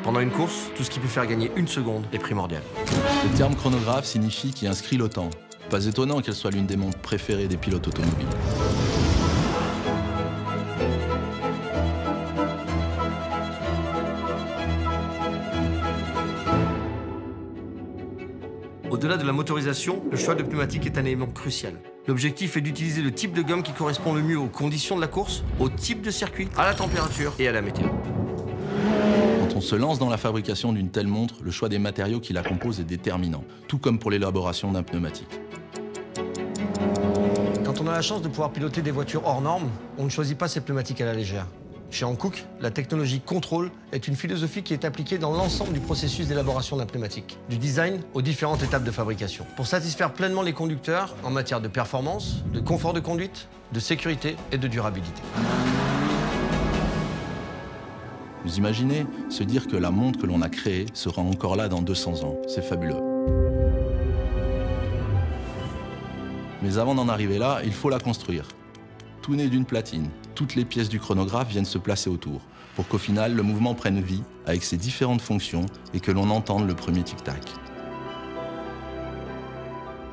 Pendant une course, tout ce qui peut faire gagner une seconde est primordial. Le terme chronographe signifie qu'il inscrit le temps. Pas étonnant qu'elle soit l'une des montres préférées des pilotes automobiles. Au-delà de la motorisation, le choix de pneumatique est un élément crucial. L'objectif est d'utiliser le type de gomme qui correspond le mieux aux conditions de la course, au type de circuit, à la température et à la météo. Quand on se lance dans la fabrication d'une telle montre, le choix des matériaux qui la composent est déterminant, tout comme pour l'élaboration d'un pneumatique. Quand on a la chance de pouvoir piloter des voitures hors normes, on ne choisit pas ces pneumatiques à la légère. Chez Hankook, la technologie contrôle est une philosophie qui est appliquée dans l'ensemble du processus d'élaboration d'un pneumatique, du design aux différentes étapes de fabrication, pour satisfaire pleinement les conducteurs en matière de performance, de confort de conduite, de sécurité et de durabilité. Vous imaginez se dire que la montre que l'on a créée sera encore là dans 200 ans. C'est fabuleux. Mais avant d'en arriver là, il faut la construire. Tout naît d'une platine. Toutes les pièces du chronographe viennent se placer autour, pour qu'au final, le mouvement prenne vie avec ses différentes fonctions et que l'on entende le premier tic-tac.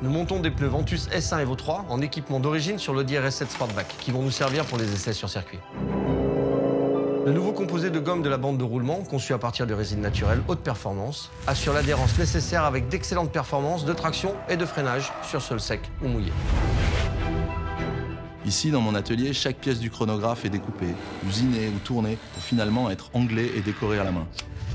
Nous montons des pneus Ventus S1 Evo 3 en équipement d'origine sur l'Audi RS7 Sportback, qui vont nous servir pour les essais sur circuit. Le nouveau composé de gomme de la bande de roulement, conçu à partir de résine naturelle haute performance, assure l'adhérence nécessaire avec d'excellentes performances de traction et de freinage sur sol sec ou mouillé. Ici, dans mon atelier, chaque pièce du chronographe est découpée, usinée ou tournée pour finalement être anglée et décorée à la main.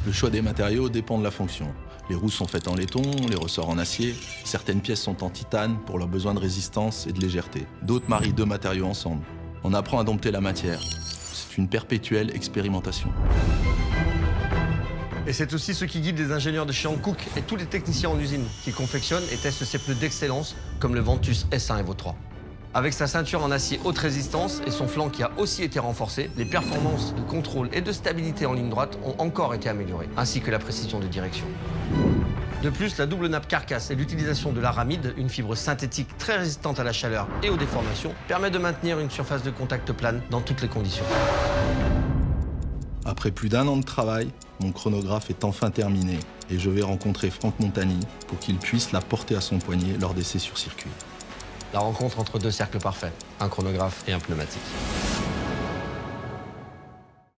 Le choix des matériaux dépend de la fonction. Les roues sont faites en laiton, les ressorts en acier. Certaines pièces sont en titane pour leurs besoins de résistance et de légèreté. D'autres marient deux matériaux ensemble. On apprend à dompter la matière. C'est une perpétuelle expérimentation. Et c'est aussi ce qui guide les ingénieurs de chez Hankook et tous les techniciens en usine qui confectionnent et testent ces pneus d'excellence comme le Ventus S1 Evo 3. Avec sa ceinture en acier haute résistance et son flanc qui a aussi été renforcé, les performances de contrôle et de stabilité en ligne droite ont encore été améliorées, ainsi que la précision de direction. De plus, la double nappe carcasse et l'utilisation de l'aramide, une fibre synthétique très résistante à la chaleur et aux déformations, permet de maintenir une surface de contact plane dans toutes les conditions. Après plus d'1 an de travail, mon chronographe est enfin terminé et je vais rencontrer Franck Montagny pour qu'il puisse la porter à son poignet lors d'essais sur circuit. La rencontre entre deux cercles parfaits, un chronographe et un pneumatique.